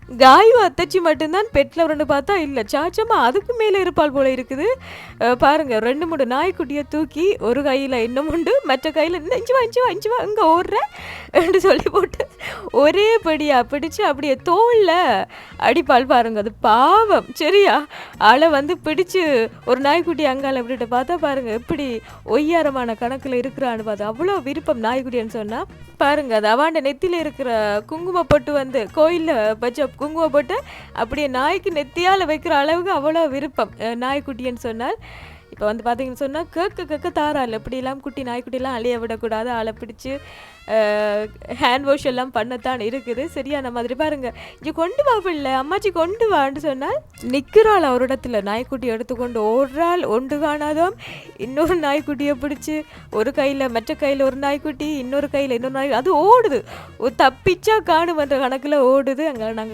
காயும் அத்தச்சி மட்டும்தான் பெட் லவர்ன்னு பார்த்தா இல்ல. சாச்சம்மா அதுக்கு மேல இருப்பாள் போல இருக்குது. பாருங்க 2, 3 நாய்க்குட்டிய தூக்கி ஒரு கையில இன்னும் உண்டு, மற்ற கையில "இந்த இஞ்சி வா, இஞ்சி வா, இஞ்சி வா, இங்க ஓடுற" என்று சொல்லி போட்டு ஒரே பிடியா பிடிச்சு அப்படியே தோள்ல அடிப்பாள் பாருங்க. அது பாவம். சரியா? ஆள வந்து பிடிச்சு ஒரு நாய்க்குட்டி அங்கால விட்டுட்டு பார்த்தா பாருங்க, எப்படி ஒய்யாரமான கணக்குல இருக்கிறான்னு பார்த்தா. அவ்வளோ விருப்பம் நாய்க்குட்டின்னு சொன்னா. பாருங்க அது அவாண்ட நெத்தியில இருக்கிற குங்கும பொட்டு வந்து கோயில்ல வச்ச குங்கும பொட்டு அப்படியே நாய்க்கு நெத்தியால வைக்கிற அளவுக்கு அவ்வளோ விருப்பம் நாய்க்குட்டின்னு சொன்னால். இப்போ வந்து பார்த்தீங்கன்னு சொன்னா கேட்க கேட்க தாராள இப்படிலாம் குட்டி நாய்க்குட்டிலாம் அழிய விடக்கூடாது. ஆளை பிடிச்சு ஹேண்ட் வாஷ் எல்லாம் பண்ணத்தான் இருக்குது. சரியான மாதிரி பாருங்க. இங்கே கொண்டு வா பிள்ளை, அம்மாச்சி கொண்டு வான்னு சொன்னால் நிற்கிறாள் ஒரு இடத்துல. நாய்க்குட்டி எடுத்துக்கொண்டு ஓடுறாள். ஒன்று காணாதோம் இன்னொரு நாய்க்குட்டியை பிடிச்சி ஒரு கையில் மற்ற கையில் ஒரு நாய்க்குட்டி, இன்னொரு கையில் இன்னொரு நாய், அது ஓடுது. தப்பிச்சா காணுமன்ற கணக்கில் ஓடுது. அங்கே நாங்கள்